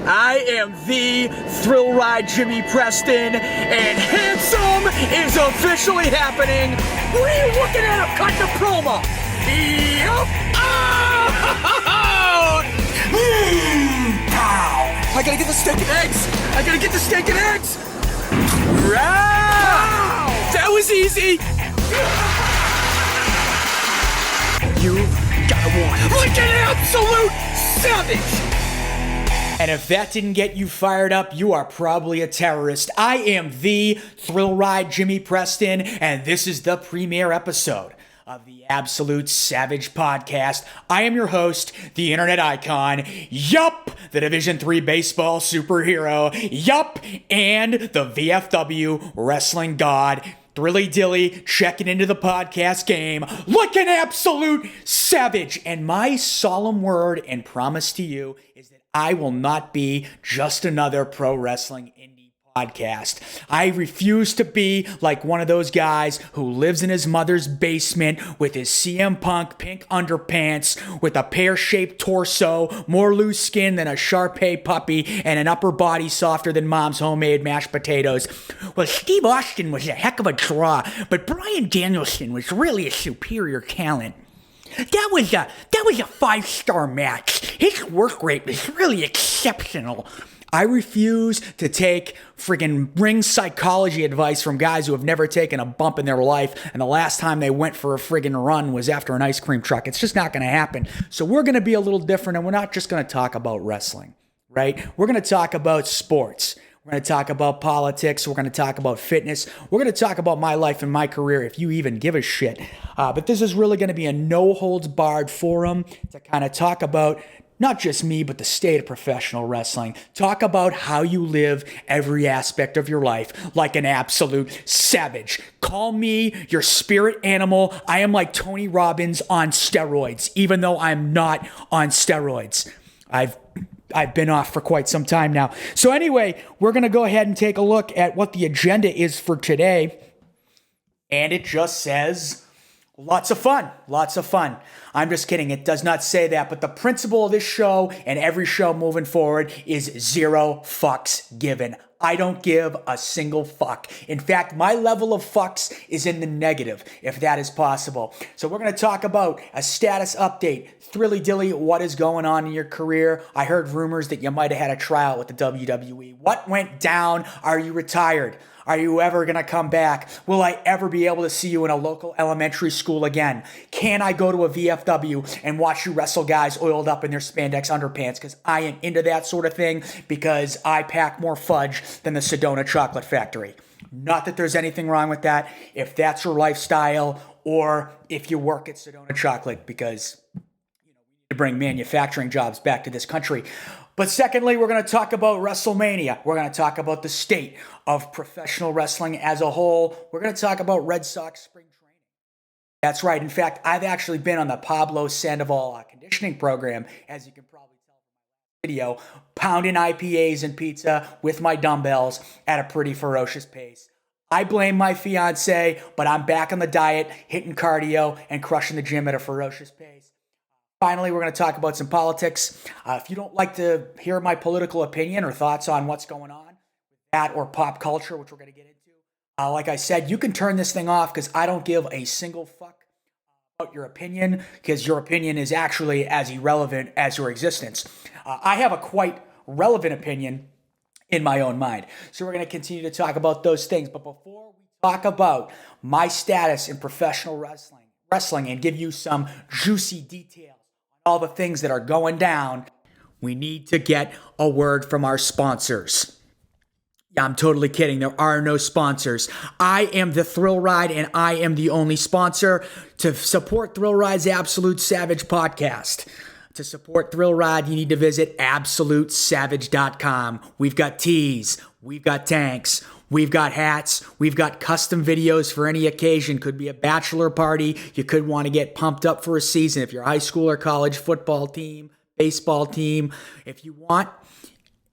I am the Thrill Ride Jimmy Preston, and Handsome is officially happening. What are you looking at? I'm cutting the promo. Yup. Oh! Pow! I gotta get the steak and eggs. Wow! That was easy. You gotta want like an absolute savage. And if that didn't get you fired up, you are probably a terrorist. I am the Thrill Ride Jimmy Preston, and this is the premiere episode of the Absolute Savage Podcast. I am your host, the internet icon, yup, the Division III baseball superhero, yup, and the VFW wrestling god, Thrilly Dilly, checking into the podcast game like an absolute savage. And my solemn word and promise to you is that I will not be just another pro wrestling indie podcast. I refuse to be like one of those guys who lives in his mother's basement with his CM Punk pink underpants, with a pear-shaped torso, more loose skin than a Shar-Pei puppy, and an upper body softer than mom's homemade mashed potatoes. Well, Steve Austin was a heck of a draw, but Bryan Danielson was really a superior talent. That was a 5-star match. His work rate was really exceptional. I refuse to take friggin' ring psychology advice from guys who have never taken a bump in their life, and the last time they went for a friggin' run was after an ice cream truck. It's just not going to happen. So we're going to be a little different, and we're not just going to talk about wrestling, right? We're going to talk about sports. We're going to talk about politics. We're going to talk about fitness. We're going to talk about my life and my career, if you even give a shit. But this is really going to be a no-holds-barred forum to kind of talk about not just me, but the state of professional wrestling. Talk about how you live every aspect of your life like an absolute savage. Call me your spirit animal. I am like Tony Robbins on steroids, even though I'm not on steroids. I've been off for quite some time now. So anyway, we're going to go ahead and take a look at what the agenda is for today. And it just says lots of fun. I'm just kidding. It does not say that. But the principle of this show and every show moving forward is 0 fucks given. I don't give a single fuck. In fact, my level of fucks is in the negative, if that is possible. So we're going to talk about a status update. Thrilly Dilly, what is going on in your career? I heard rumors that you might have had a tryout with the WWE. What went down? Are you retired? Are you ever going to come back? Will I ever be able to see you in a local elementary school again? Can I go to a VFW and watch you wrestle guys oiled up in their spandex underpants? Because I am into that sort of thing, because I pack more fudge than the Sedona Chocolate Factory. Not that there's anything wrong with that, if that's your lifestyle, or if you work at Sedona Chocolate, because we need to bring manufacturing jobs back to this country. But secondly, we're going to talk about WrestleMania. We're going to talk about the state of professional wrestling as a whole. We're going to talk about Red Sox spring training. That's right. In fact, I've actually been on the Pablo Sandoval conditioning program, as you can probably tell from my video, pounding IPAs and pizza with my dumbbells at a pretty ferocious pace. I blame my fiance, but I'm back on the diet, hitting cardio, and crushing the gym at a ferocious pace. Finally, we're going to talk about some politics. If you don't like to hear my political opinion or thoughts on what's going on, that or pop culture, which we're going to get into, like I said, you can turn this thing off, because I don't give a single fuck about your opinion, because your opinion is actually as irrelevant as your existence. I have a quite relevant opinion in my own mind. So we're going to continue to talk about those things. But before we talk about my status in professional wrestling and give you some juicy details, all the things that are going down, we need to get a word from our sponsors. Yeah, I'm totally kidding. There are no sponsors. I am the Thrill Ride, and I am the only sponsor. To support Thrill Ride's Absolute Savage podcast, to support Thrill Ride, you need to visit AbsoluteSavage.com. We've got tees, we've got tanks, we've got hats, we've got custom videos for any occasion. Could be a bachelor party. You could want to get pumped up for a season. If you're a high school or college football team, baseball team, if you want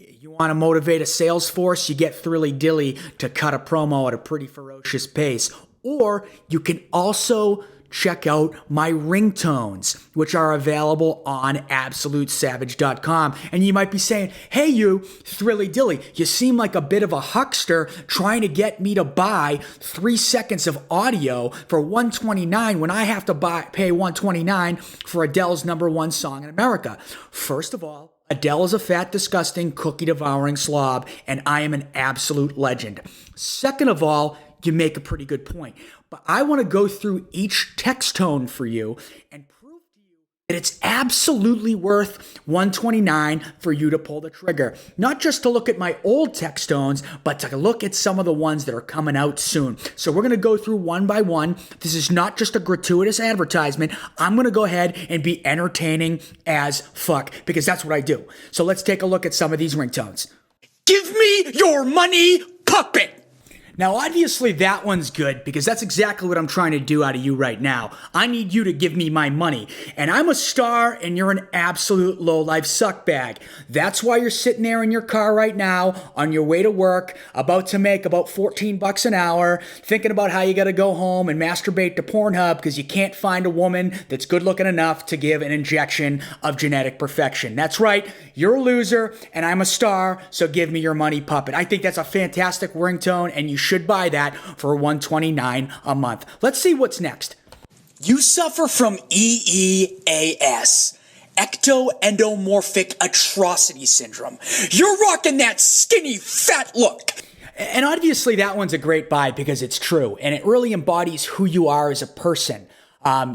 to motivate a sales force, you get Thrilly Dilly to cut a promo at a pretty ferocious pace. Or you can also check out my ringtones, which are available on AbsoluteSavage.com. And you might be saying, hey, you, Thrilly Dilly, you seem like a bit of a huckster trying to get me to buy 3 seconds of audio for $129 when I have to pay $129 for Adele's #1 song in America. First of all, Adele is a fat, disgusting, cookie-devouring slob, and I am an absolute legend. Second of all, you make a pretty good point. But I want to go through each text tone for you and prove to you that it's absolutely worth $129 for you to pull the trigger. Not just to look at my old text tones, but to look at some of the ones that are coming out soon. So we're going to go through one by one. This is not just a gratuitous advertisement. I'm going to go ahead and be entertaining as fuck, because that's what I do. So let's take a look at some of these ringtones. Give me your money, puppet! Now, obviously, that one's good because that's exactly what I'm trying to do out of you right now. I need you to give me my money. And I'm a star and you're an absolute low-life suckbag. That's why you're sitting there in your car right now on your way to work, about to make about $14 an hour, thinking about how you got to go home and masturbate to Pornhub because you can't find a woman that's good-looking enough to give an injection of genetic perfection. That's right. You're a loser and I'm a star, so give me your money, puppet. I think that's a fantastic ringtone and you should buy that for $129 a month. Let's see what's next. You suffer from EEAS, ectoendomorphic atrocity syndrome. You're rocking that skinny fat look. And obviously that one's a great buy because it's true and it really embodies who you are as a person.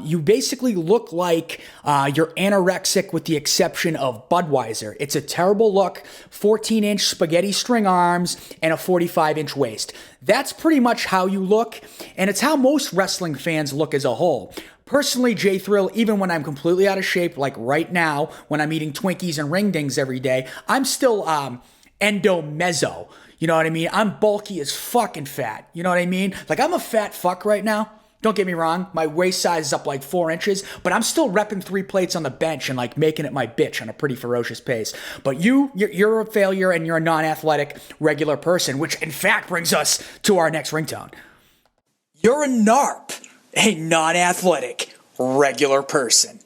You basically look like you're anorexic with the exception of Budweiser. It's a terrible look, 14-inch spaghetti string arms, and a 45-inch waist. That's pretty much how you look, and it's how most wrestling fans look as a whole. Personally, J-Thrill, even when I'm completely out of shape, like right now, when I'm eating Twinkies and Ring Dings every day, I'm still endomezzo. You know what I mean? I'm bulky as fucking fat. You know what I mean? Like, I'm a fat fuck right now. Don't get me wrong, my waist size is up like 4 inches, but I'm still repping 3 plates on the bench and like making it my bitch on a pretty ferocious pace. But you're a failure and you're a non-athletic regular person, which in fact brings us to our next ringtone. You're a NARP, a non-athletic regular person.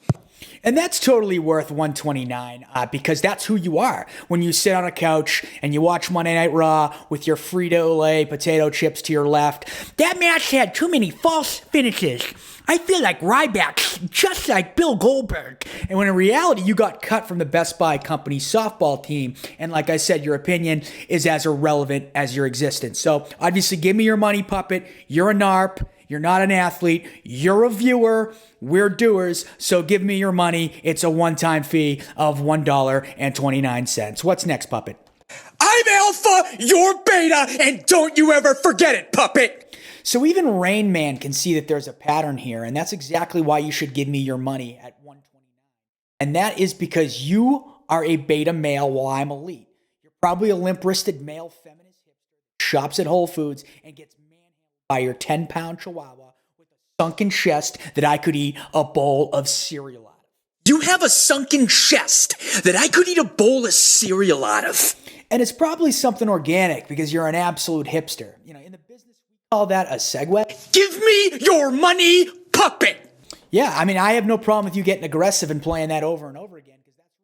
And that's totally worth $129 because that's who you are. When you sit on a couch and you watch Monday Night Raw with your Frito-Lay potato chips to your left, that match had too many false finishes. I feel like Ryback, just like Bill Goldberg. And when in reality, you got cut from the Best Buy Company softball team. And like I said, your opinion is as irrelevant as your existence. So obviously, give me your money, puppet. You're a NARP. You're not an athlete. You're a viewer. We're doers. So give me your money. It's a one-time fee of $1.29. What's next, puppet? I'm alpha, you're beta, and don't you ever forget it, puppet. So even Rain Man can see that there's a pattern here, and that's exactly why you should give me your money at $129. And that is because you are a beta male while I'm elite. You're probably a limp-wristed male feminist hipster, shops at Whole Foods, and gets by your 10-pound chihuahua with a sunken chest that I could eat a bowl of cereal out of. You have a sunken chest that I could eat a bowl of cereal out of. And it's probably something organic because you're an absolute hipster. You know, in the business, we call that a segue. Give me your money, puppet. Yeah, I mean, I have no problem with you getting aggressive and playing that over and over again because that's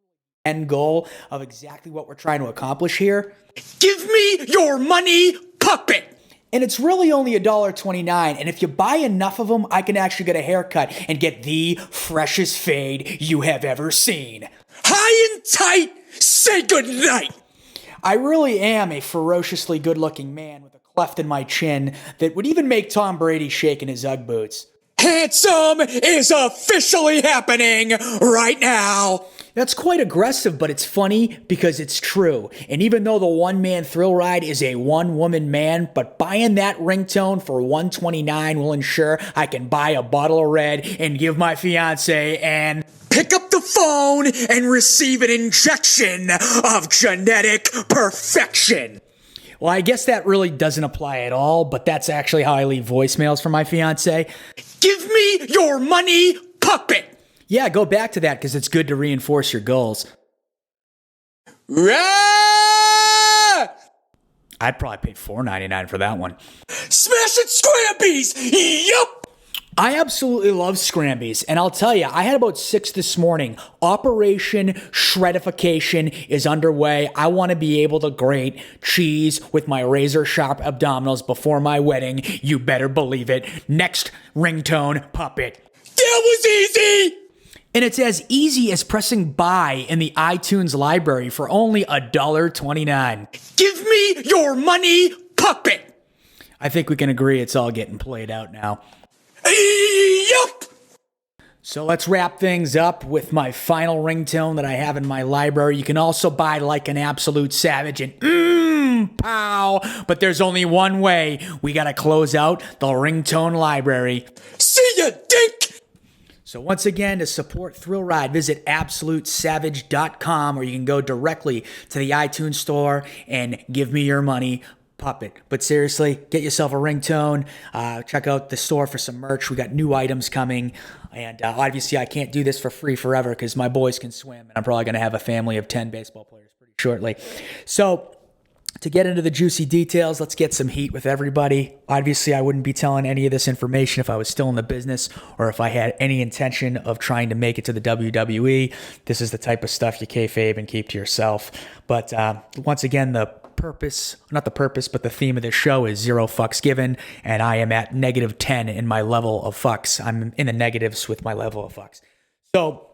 the end goal of exactly what we're trying to accomplish here. Give me your money, puppet. And it's really only $1.29. And if you buy enough of them, I can actually get a haircut and get the freshest fade you have ever seen. High and tight, say goodnight. I really am a ferociously good-looking man with a cleft in my chin that would even make Tom Brady shake in his Ugg boots. Handsome is officially happening right now. That's quite aggressive, but it's funny because it's true. And even though the one-man thrill ride is a one-woman man, but buying that ringtone for $129 will ensure I can buy a bottle of red and give my fiance and pick up the phone and receive an injection of genetic perfection. Well, I guess that really doesn't apply at all, but that's actually how I leave voicemails for my fiance. Give me your money, puppet! Yeah, go back to that because it's good to reinforce your goals. Rah! I'd probably pay $4.99 for that one. Smash it, Scrambies! Yup! I absolutely love Scrambies, and I'll tell you, I had about 6 this morning. Operation Shreddification is underway. I want to be able to grate cheese with my razor-sharp abdominals before my wedding. You better believe it. Next ringtone, Puppet. That was easy! And it's as easy as pressing buy in the iTunes library for only $1.29. Give me your money, Puppet! I think we can agree it's all getting played out now. Yup! So let's wrap things up with my final ringtone that I have in my library. You can also buy Like an Absolute Savage and pow. But there's only one way. We gotta close out the ringtone library. See ya, dink! So once again, to support Thrill Ride, visit AbsoluteSavage.com, or you can go directly to the iTunes store and give me your money, Puppet. But seriously, get yourself a ringtone. Check out the store for some merch. We got new items coming. And obviously, I can't do this for free forever because my boys can swim. And I'm probably going to have a family of 10 baseball players pretty shortly. So to get into the juicy details, let's get some heat with everybody. Obviously, I wouldn't be telling any of this information if I was still in the business or if I had any intention of trying to make it to the WWE. This is the type of stuff you kayfabe and keep to yourself. But once again, the theme of this show is 0 fucks given, and I am at -10 in my level of fucks. I'm in the negatives with my level of fucks. So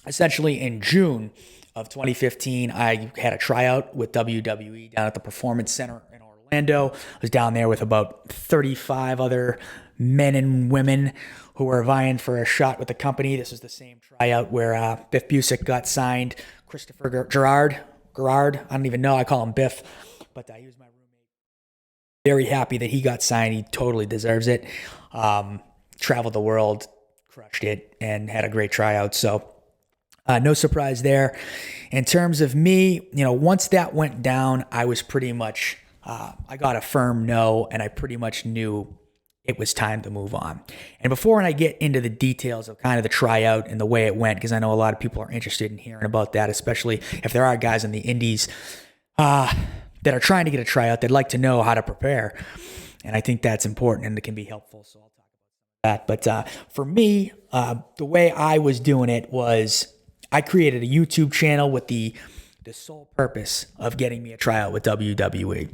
essentially in June of 2015, I had a tryout with WWE down at the Performance Center in Orlando. I was down there with about 35 other men and women who were vying for a shot with the company. This was the same tryout where Biff Busick got signed. Christopher Gerard, I don't even know. I call him Biff, but he was my roommate. Very happy that he got signed. He totally deserves it. Traveled the world, crushed it, and had a great tryout. So no surprise there. In terms of me, once that went down, I was pretty much, I got a firm no, and I pretty much knew it was time to move on. And before I get into the details of kind of the tryout and the way it went, because I know a lot of people are interested in hearing about that, especially if there are guys in the indies that are trying to get a tryout, they'd like to know how to prepare. And I think that's important and it can be helpful. So I'll talk about that. But for me, the way I was doing it was I created a YouTube channel with the sole purpose of getting me a tryout with WWE.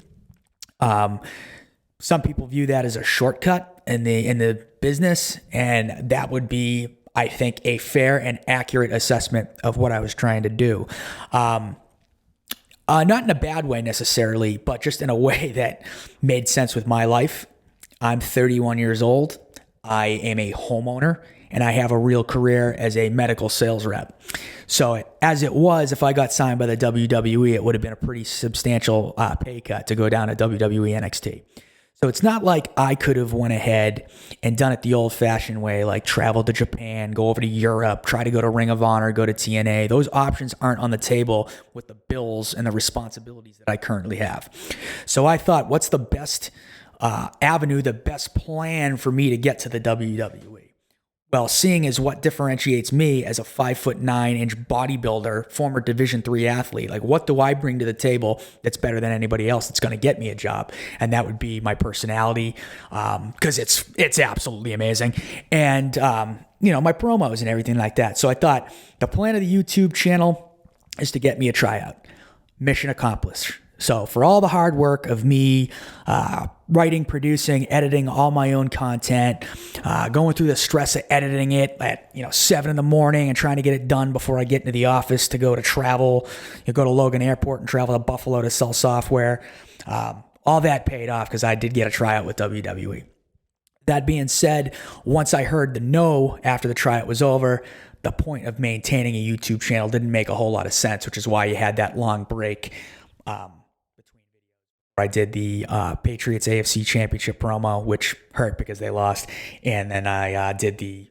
Some people view that as a shortcut in the business, and that would be, I think, a fair and accurate assessment of what I was trying to do. Not in a bad way necessarily, but just in a way that made sense with my life. I'm 31 years old. I am a homeowner, and I have a real career as a medical sales rep. So as it was, if I got signed by the WWE, it would have been a pretty substantial pay cut to go down to WWE NXT. So it's not like I could have went ahead and done it the old-fashioned way, like travel to Japan, go over to Europe, try to go to Ring of Honor, go to TNA. Those options aren't on the table with the bills and the responsibilities that I currently have. So I thought, what's the best avenue, the best plan for me to get to the WWE? Well, seeing as what differentiates me as a 5'9" bodybuilder, former Division III athlete, like what do I bring to the table that's better than anybody else that's going to get me a job? And that would be my personality, because it's absolutely amazing, and my promos and everything like that. So I thought the plan of the YouTube channel is to get me a tryout. Mission accomplished. So for all the hard work of me writing, producing, editing all my own content, going through the stress of editing it at 7 a.m. and trying to get it done before I get into the office to go to travel, go to Logan Airport and travel to Buffalo to sell software, all that paid off because I did get a tryout with WWE. That being said, once I heard the no after the tryout was over, the point of maintaining a YouTube channel didn't make a whole lot of sense, which is why you had that long break. I did the Patriots AFC Championship promo, which hurt because they lost. And then I did the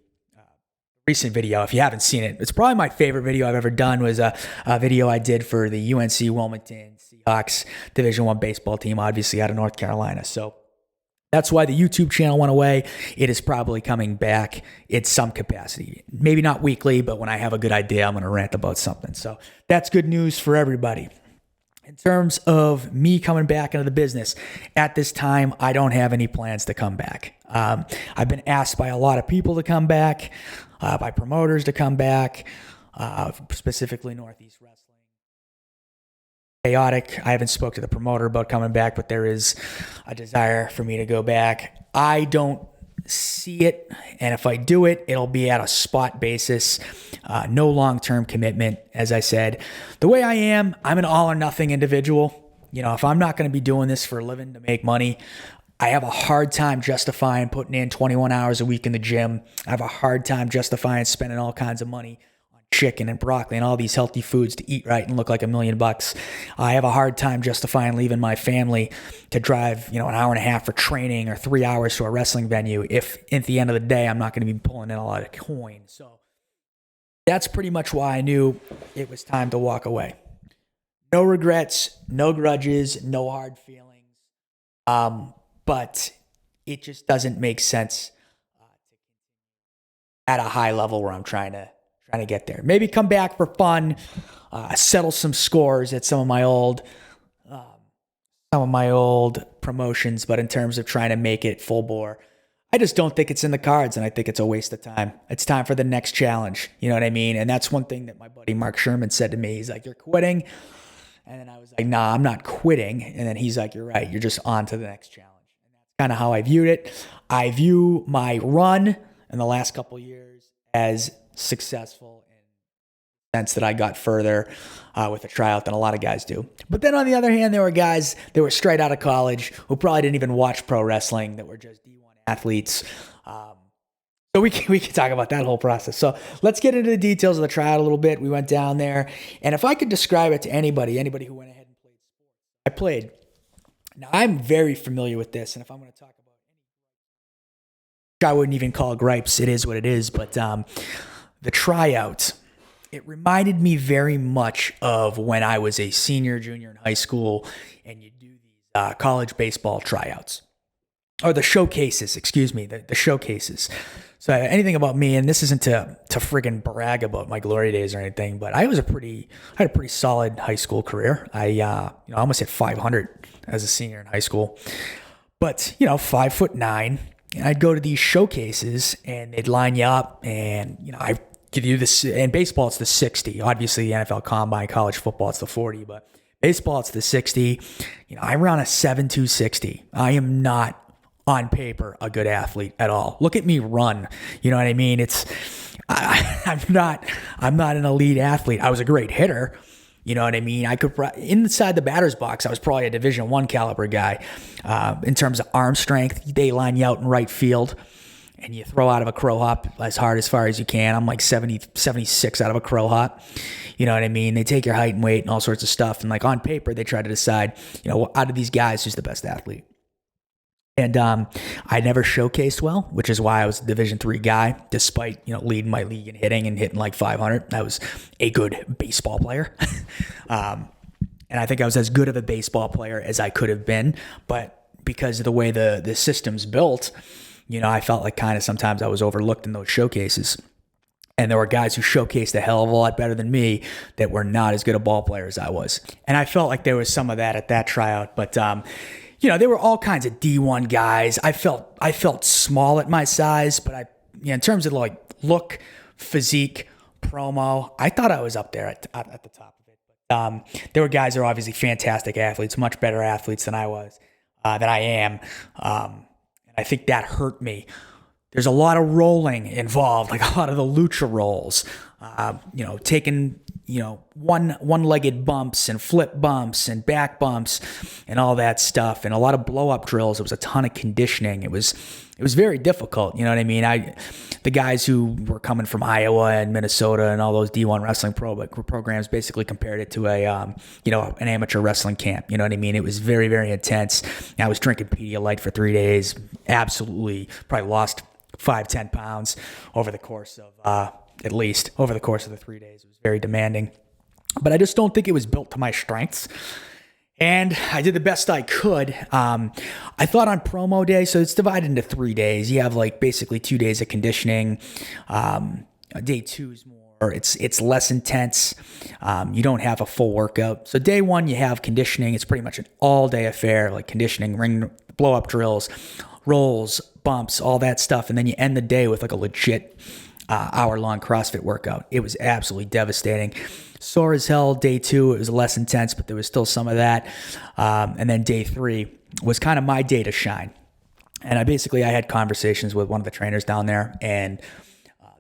recent video. If you haven't seen it, it's probably my favorite video I've ever done, was a video I did for the UNC Wilmington Seahawks Division I baseball team, obviously out of North Carolina. So that's why the YouTube channel went away. It is probably coming back in some capacity. Maybe not weekly, but when I have a good idea, I'm going to rant about something. So that's good news for everybody. In terms of me coming back into the business, at this time, I don't have any plans to come back. I've been asked by a lot of people to come back, by promoters to come back, specifically Northeast Wrestling. Chaotic. I haven't spoke to the promoter about coming back, but there is a desire for me to go back. I don't see it, and if I do it, it'll be at a spot basis, no long-term commitment. As I said, the way I am, I'm an all or nothing individual. You know, if I'm not going to be doing this for a living to make money, I have a hard time justifying putting in 21 hours a week in the gym. I have a hard time justifying spending all kinds of money on chicken and broccoli and all these healthy foods to eat right and look like $1 million. I have a hard time justifying leaving my family to drive, an hour and a half for training or 3 hours to a wrestling venue if at the end of the day I'm not going to be pulling in a lot of coin. So that's pretty much why I knew it was time to walk away. No regrets, no grudges, no hard feelings. But it just doesn't make sense at a high level where I'm trying to get there. Maybe come back for fun, settle some scores at some of my old promotions. But in terms of trying to make it full bore, I just don't think it's in the cards, and I think it's a waste of time. It's time for the next challenge. You know what I mean? And that's one thing that my buddy Mark Sherman said to me. He's like, "You're quitting," and then I was like, "Nah, I'm not quitting." And then he's like, "You're right. You're just on to the next challenge." Kind of how I viewed it. I view my run in the last couple of years as successful in the sense that I got further with a tryout than a lot of guys do. But then on the other hand, there were guys that were straight out of college who probably didn't even watch pro wrestling, that were just D1 athletes. So we can talk about that whole process. So let's get into the details of the tryout a little bit. We went down there, and if I could describe it to anybody who went ahead and played sports, I played. Now, I'm very familiar with this, and if I'm going to talk about I wouldn't even call it gripes. It is what it is. But the tryout, it reminded me very much of when I was a senior, junior in high school, and you do these college baseball tryouts. Or the showcases, the showcases. So anything about me, and this isn't to friggin' brag about my glory days or anything, but I had a pretty solid high school career. I almost hit 500 as a senior in high school. But 5'9", and I'd go to these showcases, and they'd line you up, and I give you this. In baseball, it's the 60. Obviously, the NFL Combine, college football, it's the 40, but baseball, it's the 60. I run a 7.2 60. I am not on paper a good athlete at all. Look at me run. You know what I mean? I'm not an elite athlete. I was a great hitter. You know what I mean? I could inside the batter's box, I was probably a Division I caliber guy. In terms of arm strength, they line you out in right field and you throw out of a crow hop as far as you can. I'm like 76 out of a crow hop. You know what I mean? They take your height and weight and all sorts of stuff. And like on paper, they try to decide, out of these guys, who's the best athlete. And I never showcased well, which is why I was a Division III guy, despite leading my league in hitting and hitting like 500. I was a good baseball player, and I think I was as good of a baseball player as I could have been. But because of the way the system's built, I felt like kind of sometimes I was overlooked in those showcases. And there were guys who showcased a hell of a lot better than me that were not as good a ball player as I was. And I felt like there was some of that at that tryout, but. There were all kinds of D1 guys. I felt small at my size, but in terms of like look, physique, promo, I thought I was up there at the top of it. But there were guys that are obviously fantastic athletes, much better athletes than I am. And I think that hurt me. There's a lot of rolling involved, like a lot of the lucha rolls, taking, one-legged bumps and flip bumps and back bumps and all that stuff, and a lot of blow-up drills. It was a ton of conditioning. It was very difficult. You know what I mean? The guys who were coming from Iowa and Minnesota and all those D1 wrestling programs basically compared it to an amateur wrestling camp. You know what I mean? It was very, very intense. I was drinking Pedialyte for 3 days. Absolutely, probably lost 5-10 pounds over the course of at least over the course of the 3 days. It was very demanding, but I just don't think it was built to my strengths. And I did the best I could. I thought on promo day, so it's divided into 3 days. You have like basically 2 days of conditioning. Day 2 is more or it's less intense. You don't have a full workout. So day one, you have conditioning. It's pretty much an all-day affair, like conditioning, ring blow-up drills, rolls, bumps, all that stuff. And then you end the day with like a legit hour-long CrossFit workout. It was absolutely devastating. Sore as hell. Day two, it was less intense, but there was still some of that. And then day three was kind of my day to shine. And I had conversations with one of the trainers down there, and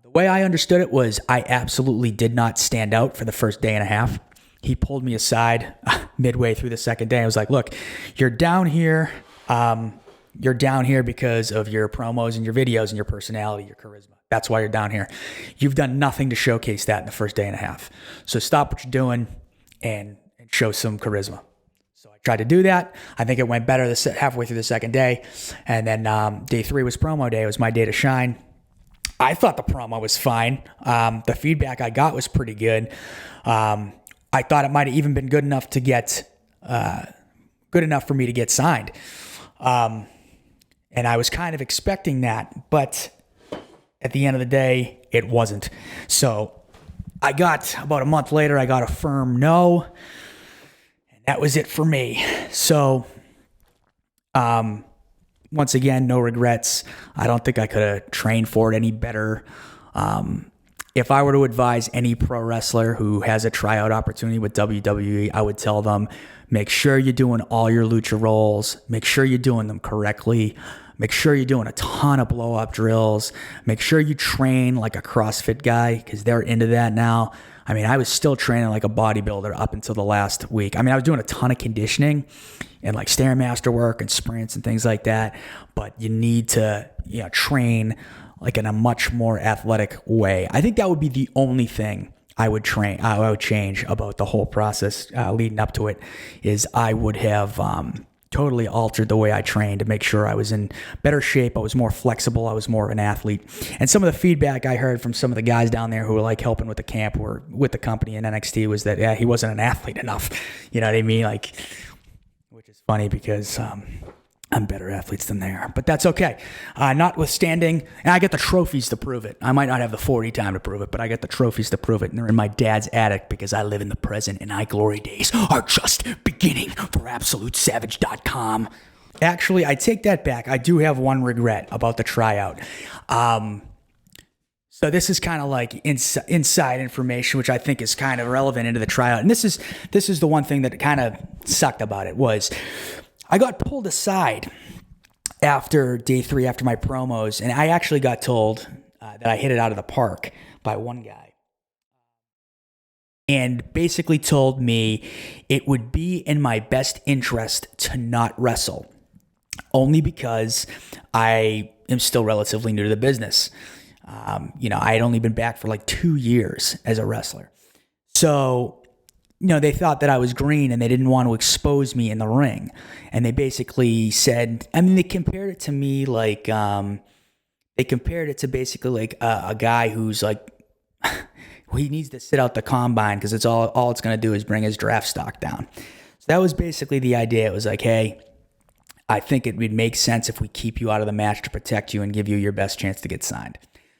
the way I understood it was I absolutely did not stand out for the first day and a half. He pulled me aside midway through the second day. I was like, look, you're down here. You're down here because of your promos and your videos and your personality, your charisma. That's why you're down here. You've done nothing to showcase that in the first day and a half. So stop what you're doing and show some charisma. So I tried to do that. I think it went better halfway through the second day. And then day three was promo day. It was my day to shine. I thought the promo was fine. The feedback I got was pretty good. I thought it might have even been good enough to get, good enough for me to get signed. And I was kind of expecting that, but at the end of the day, it wasn't. So about a month later, I got a firm no, and that was it for me. So, once again, no regrets. I don't think I could have trained for it any better. If I were to advise any pro wrestler who has a tryout opportunity with WWE, I would tell them, make sure you're doing all your lucha rolls. Make sure you're doing them correctly. Make sure you're doing a ton of blow-up drills. Make sure you train like a CrossFit guy, because they're into that now. I mean, I was still training like a bodybuilder up until the last week. I mean, I was doing a ton of conditioning and like Stairmaster work and sprints and things like that. But you need to, train like in a much more athletic way. I think that would be the only thing I would change about the whole process leading up to it, is I would have totally altered the way I trained to make sure I was in better shape. I was more flexible. I was more of an athlete. And some of the feedback I heard from some of the guys down there who were like helping with the camp or with the company in NXT was that, he wasn't an athlete enough. You know what I mean? Like, which is funny because, I'm better athletes than they are, but that's okay. Notwithstanding, and I get the trophies to prove it. I might not have the 40 time to prove it, but I get the trophies to prove it. And they're in my dad's attic because I live in the present and my glory days are just beginning for AbsoluteSavage.com. Actually, I take that back. I do have one regret about the tryout. So this is kind of like inside information, which I think is kind of relevant into the tryout. And this is the one thing that kind of sucked about it was I got pulled aside after day three, after my promos, and I actually got told that I hit it out of the park by one guy. And basically told me it would be in my best interest to not wrestle, only because I am still relatively new to the business. I had only been back for like 2 years as a wrestler. So, they thought that I was green and they didn't want to expose me in the ring. And they basically said, they compared it to me like, they compared it to basically like a guy who's like, he needs to sit out the combine because it's all it's going to do is bring his draft stock down. So that was basically the idea. It was like, hey, I think it would make sense if we keep you out of the match to protect you and give you your best chance to get signed.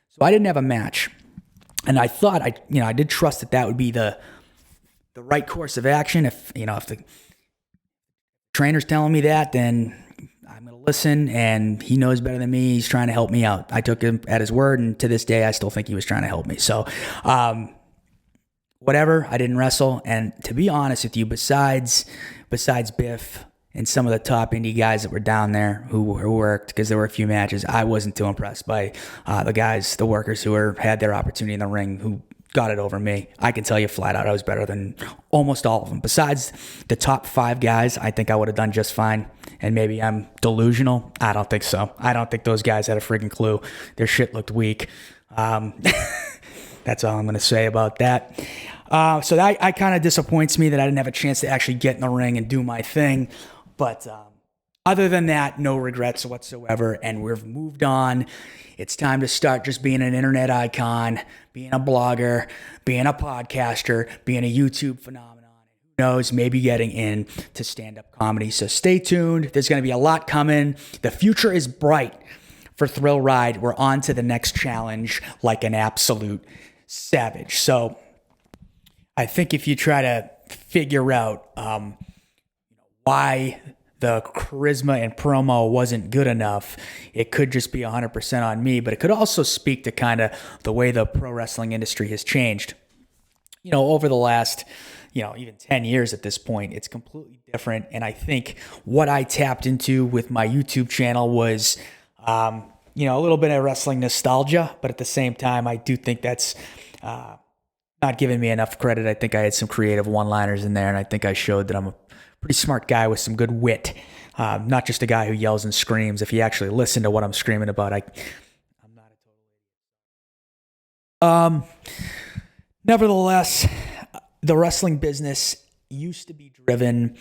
So I didn't have a match. And I thought, I did trust that would be the right course of action. If the trainer's telling me that, then I'm going to listen, and he knows better than me. He's trying to help me out. I took him at his word, and to this day, I still think he was trying to help me. So, whatever, I didn't wrestle. And to be honest with you, besides Biff and some of the top indie guys that were down there who worked, because there were a few matches, I wasn't too impressed by the workers who had their opportunity in the ring, who got it over me. I can tell you flat out, I was better than almost all of them. Besides the top 5 guys, I think I would have done just fine. And maybe I'm delusional. I don't think so. I don't think those guys had a freaking clue. Their shit looked weak. That's all I'm going to say about that. So that kind of disappoints me that I didn't have a chance to actually get in the ring and do my thing. But other than that, no regrets whatsoever. And we've moved on. It's time to start just being an internet icon, being a blogger, being a podcaster, being a YouTube phenomenon. Who knows, maybe getting into stand-up comedy. So stay tuned. There's going to be a lot coming. The future is bright for Thrill Ride. We're on to the next challenge like an absolute Savage. So I think if you try to figure out why the charisma and promo wasn't good enough, it could just be 100% on me, but it could also speak to kind of the way the pro wrestling industry has changed. Over the last, even 10 years at this point, it's completely different. And I think what I tapped into with my YouTube channel was, a little bit of wrestling nostalgia, but at the same time, I do think that's not giving me enough credit. I think I had some creative one-liners in there, and I think I showed that I'm a pretty smart guy with some good wit, not just a guy who yells and screams. If you actually listen to what I'm screaming about, I'm not a total idiot. Nevertheless, the wrestling business used to be driven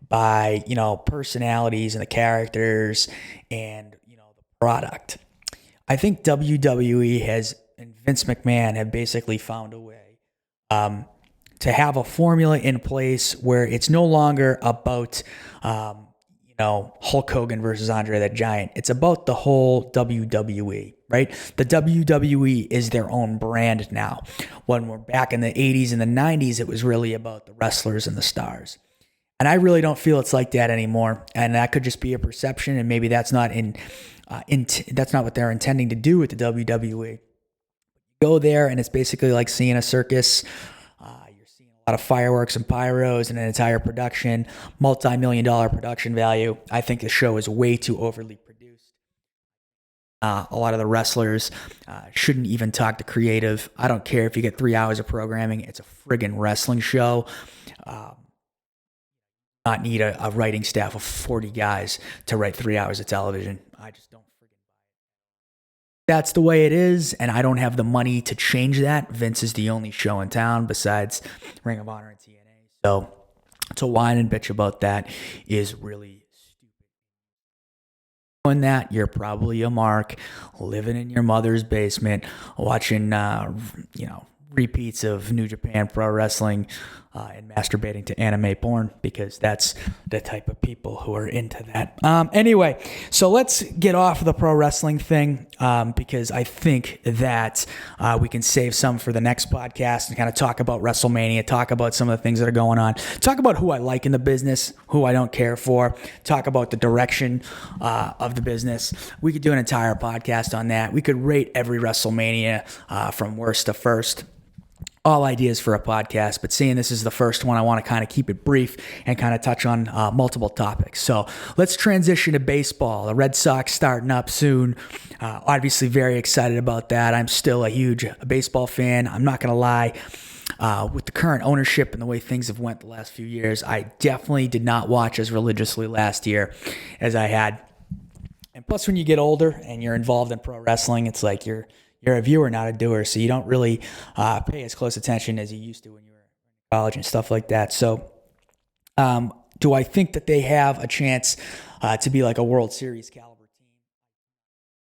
by, personalities and the characters and, the product. I think WWE and Vince McMahon have basically found a way to have a formula in place where it's no longer about, Hulk Hogan versus Andre the Giant. It's about the whole WWE, right? The WWE is their own brand now. When we're back in the 80s and the 90s, it was really about the wrestlers and the stars. And I really don't feel it's like that anymore. And that could just be a perception, and maybe that's not that's not what they're intending to do with the WWE. Go there, and it's basically like seeing a circus. A lot of fireworks and pyros and an entire production, multi-million-dollar production value. I think the show is way too overly produced. A lot of the wrestlers shouldn't even talk to creative. I don't care if you get 3 hours of programming. It's a friggin' wrestling show. Not need a writing staff of 40 guys to write 3 hours of television. I just don't. That's the way it is, and I don't have the money to change that. Vince is the only show in town besides Ring of Honor and TNA. So to whine and bitch about that is really stupid. Doing that, you're probably a mark living in your mother's basement, watching repeats of New Japan Pro Wrestling and masturbating to anime porn, because that's the type of people who are into that. Anyway, so let's get off the pro wrestling thing because I think that we can save some for the next podcast and kind of talk about WrestleMania, talk about some of the things that are going on, talk about who I like in the business, who I don't care for, talk about the direction of the business. We could do an entire podcast on that. We could rate every WrestleMania from worst to first. All ideas for a podcast, but seeing this is the first one, I want to kind of keep it brief and kind of touch on multiple topics. So let's transition to baseball. The Red Sox starting up soon. Obviously very excited about that. I'm still a huge baseball fan. I'm not going to lie. With the current ownership and the way things have went the last few years, I definitely did not watch as religiously last year as I had. And plus, when you get older and you're involved in pro wrestling, it's like you're a viewer, not a doer, so you don't really pay as close attention as you used to when you were in college and stuff like that. So do I think that they have a chance to be like a World Series caliber team?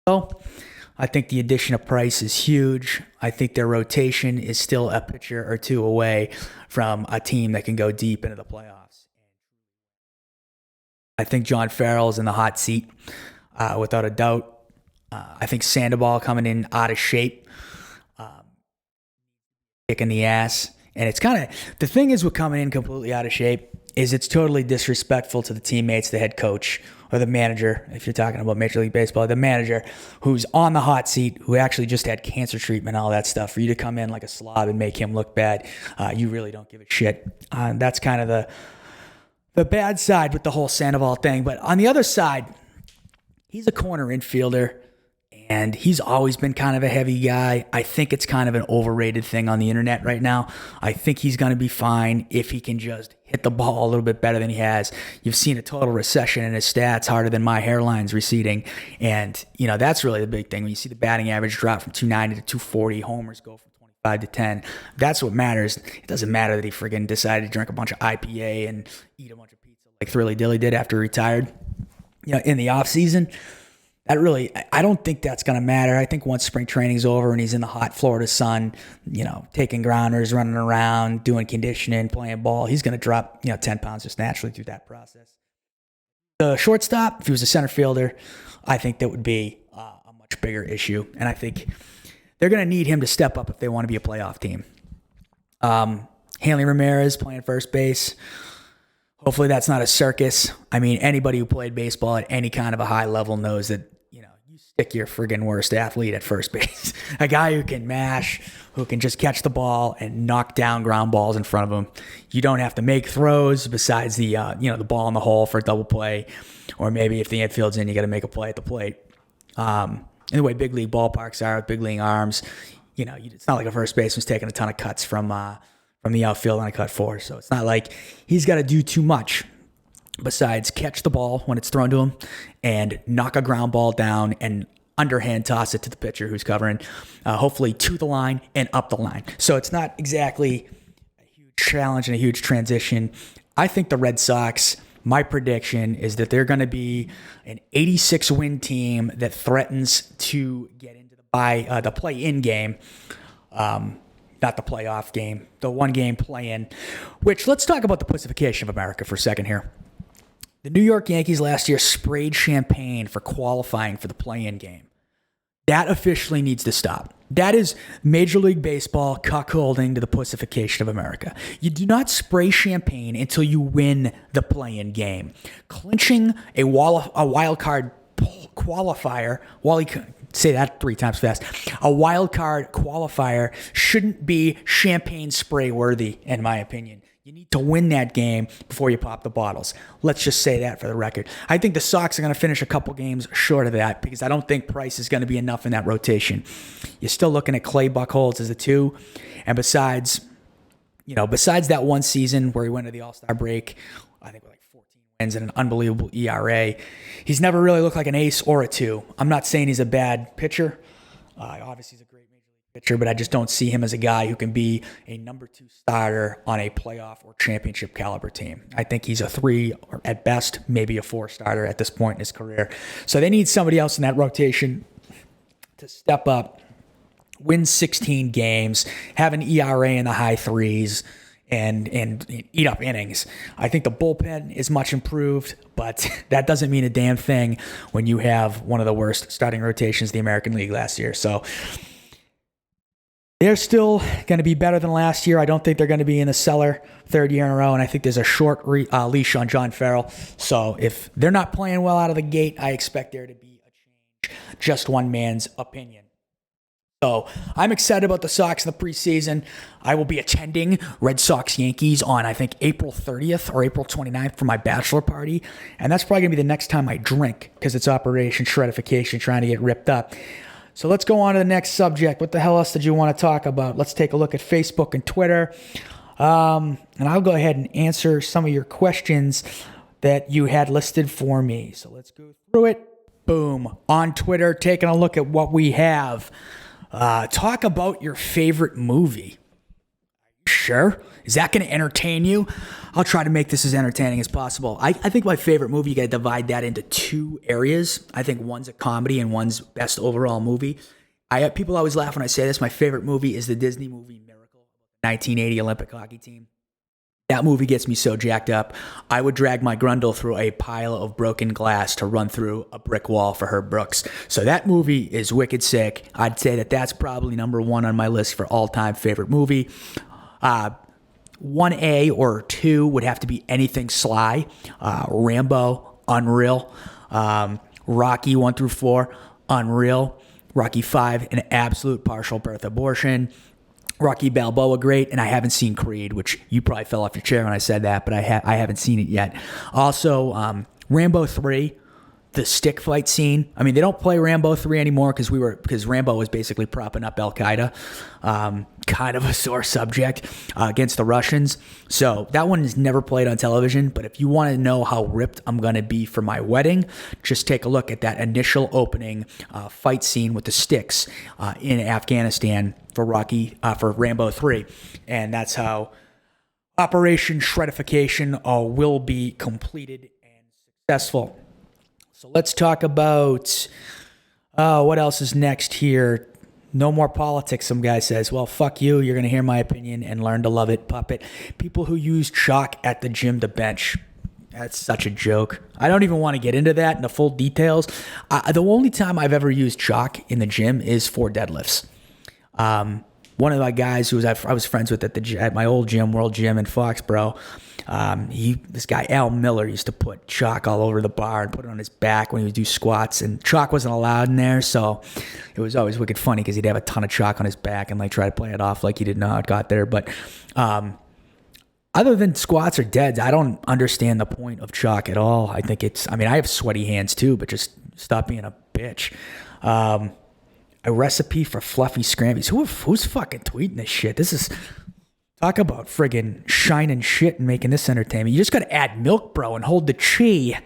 Well, I think the addition of Price is huge. I think their rotation is still a pitcher or two away from a team that can go deep into the playoffs. I think John Farrell's in the hot seat without a doubt. I think Sandoval coming in out of shape, kicking the ass. And it's kind of, the thing is with coming in completely out of shape is it's totally disrespectful to the teammates, the head coach, or the manager, if you're talking about Major League Baseball, the manager who's on the hot seat, who actually just had cancer treatment, all that stuff. For you to come in like a slob and make him look bad, you really don't give a shit. That's kind of the bad side with the whole Sandoval thing. But on the other side, he's a corner infielder. And he's always been kind of a heavy guy. I think it's kind of an overrated thing on the internet right now. I think he's going to be fine if he can just hit the ball a little bit better than he has. You've seen a total recession in his stats, harder than my hairline's receding. And, that's really the big thing. When you see the batting average drop from 290 to 240, homers go from 25 to 10. That's what matters. It doesn't matter that he friggin' decided to drink a bunch of IPA and eat a bunch of pizza like Thrilly Dilly did after he retired, in the off season. I don't think that's going to matter. I think once spring training's over and he's in the hot Florida sun, taking grounders, running around, doing conditioning, playing ball, he's going to drop, 10 pounds just naturally through that process. The shortstop, if he was a center fielder, I think that would be a much bigger issue. And I think they're going to need him to step up if they want to be a playoff team. Hanley Ramirez playing first base. Hopefully that's not a circus. I mean, anybody who played baseball at any kind of a high level knows that, you stick your friggin' worst athlete at first base. A guy who can mash, who can just catch the ball and knock down ground balls in front of him. You don't have to make throws besides the ball in the hole for a double play. Or maybe if the infield's in, you got to make a play at the plate. Anyway, big league ballparks are with big league arms. It's not like a first baseman's taking a ton of cuts from the outfield on a cut four. So it's not like he's got to do too much besides catch the ball when it's thrown to him and knock a ground ball down and underhand toss it to the pitcher who's covering, hopefully to the line and up the line. So it's not exactly a huge challenge and a huge transition. I think the Red Sox, my prediction is that they're going to be an 86-win team that threatens to get into the play-in game. Not the playoff game, the one-game play-in, which let's talk about the pussification of America for a second here. The New York Yankees last year sprayed champagne for qualifying for the play-in game. That officially needs to stop. That is Major League Baseball cuckolding to the pussification of America. You do not spray champagne until you win the play-in game. Clinching a wild card qualifier, say that 3 times fast. A wild card qualifier shouldn't be champagne spray worthy, in my opinion. You need to win that game before you pop the bottles. Let's just say that for the record. I think the Sox are going to finish a couple games short of that because I don't think Price is going to be enough in that rotation. You're still looking at Clay Buchholz as a 2. And besides that one season where he went to the All-Star break, I think with like 14 wins and an unbelievable ERA, he's never really looked like an ace or a 2. I'm not saying he's a bad pitcher. Obviously, he's a great major league pitcher, but I just don't see him as a guy who can be a number 2 starter on a playoff or championship caliber team. I think he's a 3 or at best, maybe a 4 starter at this point in his career. So they need somebody else in that rotation to step up, win 16 games, have an ERA in the high 3s, and eat up innings. I think the bullpen is much improved, but that doesn't mean a damn thing when you have one of the worst starting rotations in the American League last year. So they're still going to be better than last year. I don't think they're going to be in the cellar 3rd year in a row, and I think there's a short leash on John Farrell. So if they're not playing well out of the gate, I expect there to be a change. Just one man's opinion. So I'm excited about the Sox in the preseason. I will be attending Red Sox Yankees on, I think, April 30th or April 29th for my bachelor party. And that's probably going to be the next time I drink because it's Operation Shreddification, trying to get ripped up. So let's go on to the next subject. What the hell else did you want to talk about? Let's take a look at Facebook and Twitter. And I'll go ahead and answer some of your questions that you had listed for me. So let's go through it. Boom. On Twitter, taking a look at what we have. Talk about your favorite movie. Sure. Is that going to entertain you? I'll try to make this as entertaining as possible. I think my favorite movie, you got to divide that into 2 areas. I think one's a comedy and one's best overall movie. People always laugh when I say this. My favorite movie is the Disney movie Miracle, 1980 Olympic hockey team. That movie gets me so jacked up. I would drag my Grundle through a pile of broken glass to run through a brick wall for Herb Brooks. So that movie is wicked sick. I'd say that that's probably number 1 on my list for all-time favorite movie. 1A or 2 would have to be anything Sly. Rambo, unreal. Rocky 1 through 4, unreal. Rocky 5, an absolute partial birth abortion. Rocky Balboa, great, and I haven't seen Creed, which you probably fell off your chair when I said that, but I haven't seen it yet. Also, Rambo 3, the stick fight scene. I mean, they don't play Rambo 3 anymore because Rambo was basically propping up Al Qaeda. Kind of a sore subject against the Russians. So that one is never played on television. But if you want to know how ripped I'm going to be for my wedding, just take a look at that initial opening fight scene with the sticks in Afghanistan for Rambo 3. And that's how Operation Shreddification will be completed and successful. So let's talk about what else is next here. No more politics, some guy says. Well, fuck you. You're going to hear my opinion and learn to love it, puppet. People who use chalk at the gym to bench. That's such a joke. I don't even want to get into that in the full details. The only time I've ever used chalk in the gym is for deadlifts. One of my guys who I was friends with at my old gym, World Gym in Foxborough, this guy Al Miller used to put chalk all over the bar and put it on his back when he would do squats, and chalk wasn't allowed in there, so it was always wicked funny because he'd have a ton of chalk on his back and like try to play it off like he didn't know how it got there. But other than squats or deads, I don't understand the point of chalk at all. I think I have sweaty hands too, but just stop being a bitch. A recipe for fluffy scrambies. Who's fucking tweeting this shit? This is, talk about friggin' shining shit and making this entertainment. You just gotta add milk, bro, and hold the chi.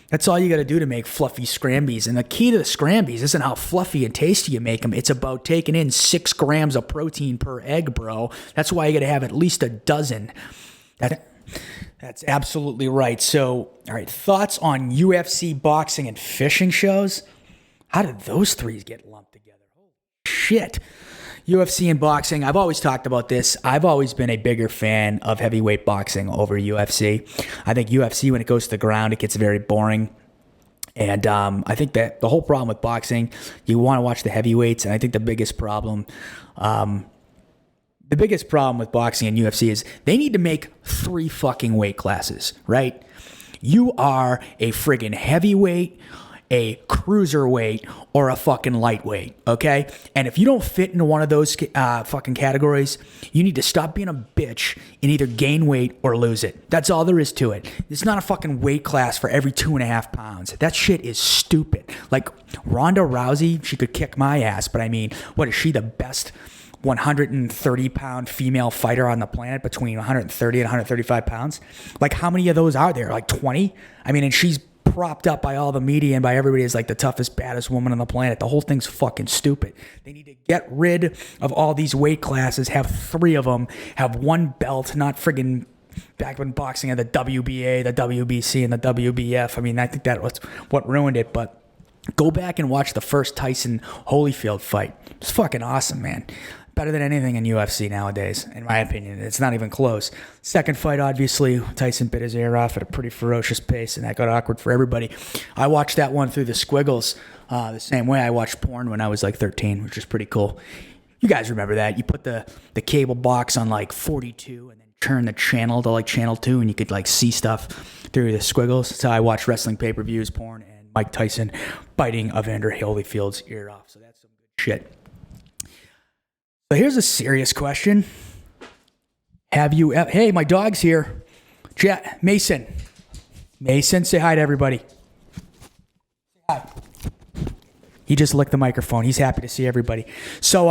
That's all you gotta do to make fluffy scrambies. And the key to the scrambies isn't how fluffy and tasty you make them. It's about taking in 6 grams of protein per egg, bro. That's why you gotta have at least a dozen. That's absolutely right. So, all right, thoughts on UFC, boxing, and fishing shows? How did those three get lumped together? Holy shit. UFC and boxing, I've always talked about this. I've always been a bigger fan of heavyweight boxing over UFC. I think UFC, when it goes to the ground, it gets very boring. And I think that the whole problem with boxing, you want to watch the heavyweights. And I think the biggest problem with boxing and UFC is they need to make 3 fucking weight classes, right? You are a friggin' heavyweight, a cruiserweight, or a fucking lightweight, okay? And if you don't fit into one of those fucking categories, you need to stop being a bitch and either gain weight or lose it. That's all there is to it. It's not a fucking weight class for every 2.5 pounds. That shit is stupid. Like, Ronda Rousey, she could kick my ass, but I mean, what is she, the best 130-pound female fighter on the planet between 130 and 135 pounds? Like, how many of those are there? Like 20? I mean, and she's propped up by all the media and by everybody as like the toughest, baddest woman on the planet. The whole thing's fucking stupid. They need to get rid of all these weight classes, have 3 of them, have one belt, not friggin' back when boxing had the WBA, the WBC, and the WBF. I mean, I think that was what ruined it, but go back and watch the first Tyson Holyfield fight. It's fucking awesome, man. Better than anything in UFC nowadays, in my opinion. It's not even close. Second fight, obviously, Tyson bit his ear off at a pretty ferocious pace, and that got awkward for everybody. I watched that one through the squiggles the same way I watched porn when I was like 13, which is pretty cool. You guys remember that. You put the cable box on like 42 and then turn the channel to like channel 2, and you could like see stuff through the squiggles. That's how I watched wrestling pay-per-views, porn, and Mike Tyson biting Evander Holyfield's ear off. So that's some good shit. So here's a serious question. Hey, my dog's here. Mason, say hi to everybody. Say hi. He just licked the microphone. He's happy to see everybody. So,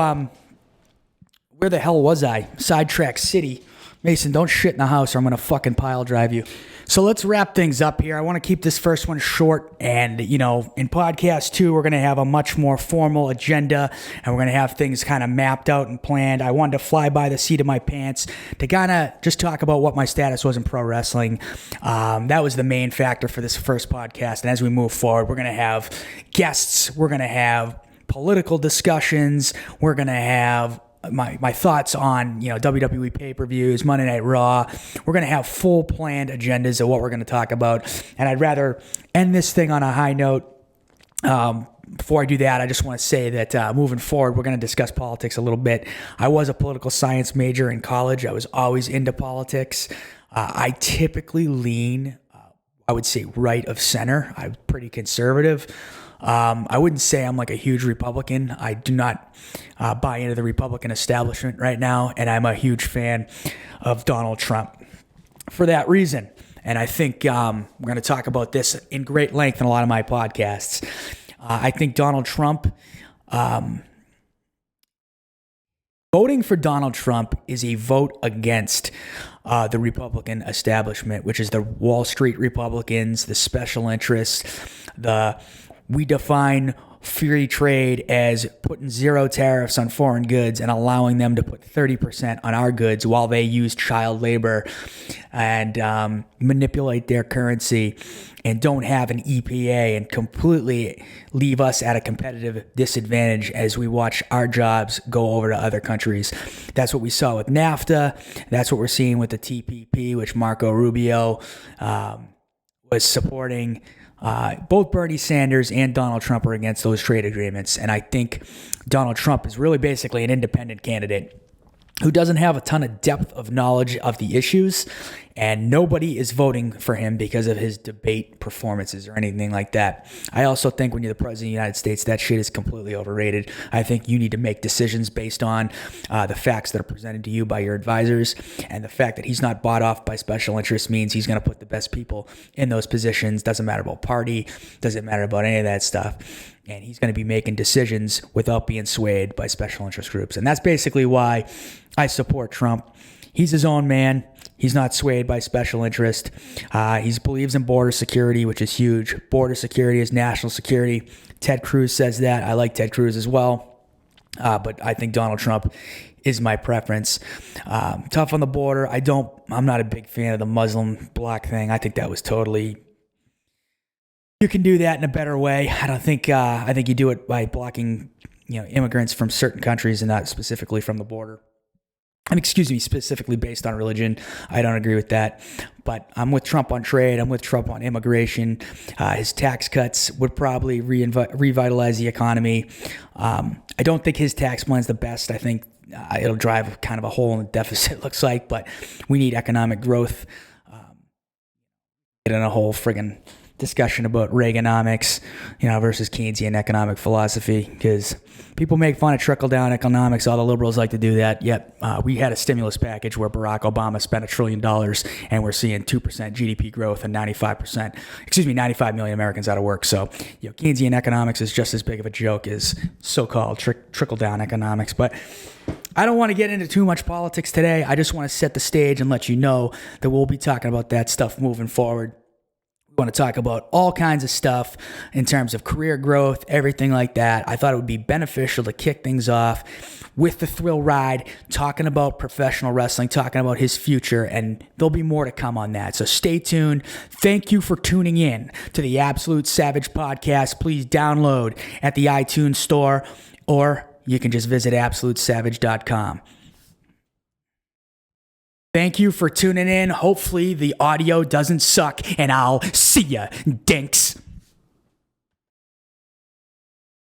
where the hell was I? Sidetrack City. Mason, don't shit in the house or I'm going to fucking pile drive you. So let's wrap things up here. I want to keep this first one short. And, in podcast 2, we're going to have a much more formal agenda and we're going to have things kind of mapped out and planned. I wanted to fly by the seat of my pants to kind of just talk about what my status was in pro wrestling. That was the main factor for this first podcast. And as we move forward, we're going to have guests. We're going to have political discussions. We're going to have my thoughts on WWE pay-per-views, Monday Night Raw. We're going to have full planned agendas of what we're going to talk about, and I'd rather end this thing on a high note. Before I do that, I just want to say that moving forward, we're going to discuss politics a little bit. I was a political science major in college. I was always into politics. I typically lean, I would say, right of center. I'm pretty conservative. I wouldn't say I'm like a huge Republican. I do not buy into the Republican establishment right now, and I'm a huge fan of Donald Trump for that reason. And I think we're going to talk about this in great length in a lot of my podcasts. I think Donald Trump, voting for Donald Trump is a vote against the Republican establishment, which is the Wall Street Republicans, the special interests, we define free trade as putting 0 tariffs on foreign goods and allowing them to put 30% on our goods while they use child labor and manipulate their currency and don't have an EPA and completely leave us at a competitive disadvantage as we watch our jobs go over to other countries. That's what we saw with NAFTA. That's what we're seeing with the TPP, which Marco Rubio was supporting. Both Bernie Sanders and Donald Trump are against those trade agreements. And I think Donald Trump is really basically an independent candidate who doesn't have a ton of depth of knowledge of the issues, and nobody is voting for him because of his debate performances or anything like that. I also think when you're the president of the United States, that shit is completely overrated. I think you need to make decisions based on the facts that are presented to you by your advisors, and the fact that he's not bought off by special interests means he's going to put the best people in those positions. Doesn't matter about party, doesn't matter about any of that stuff. And he's going to be making decisions without being swayed by special interest groups. And that's basically why I support Trump. He's his own man. He's not swayed by special interest. He believes in border security, which is huge. Border security is national security. Ted Cruz says that. I like Ted Cruz as well. But I think Donald Trump is my preference. Tough on the border. I'm not a big fan of the Muslim block thing. I think that was totally... You can do that in a better way. I think you do it by blocking, immigrants from certain countries and not specifically from the border. Specifically based on religion. I don't agree with that. But I'm with Trump on trade. I'm with Trump on immigration. His tax cuts would probably revitalize the economy. I don't think his tax plan is the best. I think it'll drive kind of a hole in the deficit, looks like. But we need economic growth. Get in a whole friggin' discussion about Reaganomics, versus Keynesian economic philosophy, because people make fun of trickle-down economics. All the liberals like to do that. Yet we had a stimulus package where Barack Obama spent $1 trillion, and we're seeing 2% GDP growth and 95 million Americans out of work. So, Keynesian economics is just as big of a joke as so-called trickle-down economics. But I don't want to get into too much politics today. I just want to set the stage and let you know that we'll be talking about that stuff moving forward. We want to talk about all kinds of stuff in terms of career growth, everything like that. I thought it would be beneficial to kick things off with the Thrill Ride, talking about professional wrestling, talking about his future, and there'll be more to come on that. So stay tuned. Thank you for tuning in to the Absolute Savage Podcast. Please download at the iTunes Store, or you can just visit absolutesavage.com. Thank you for tuning in. Hopefully the audio doesn't suck, and I'll see ya, dinks.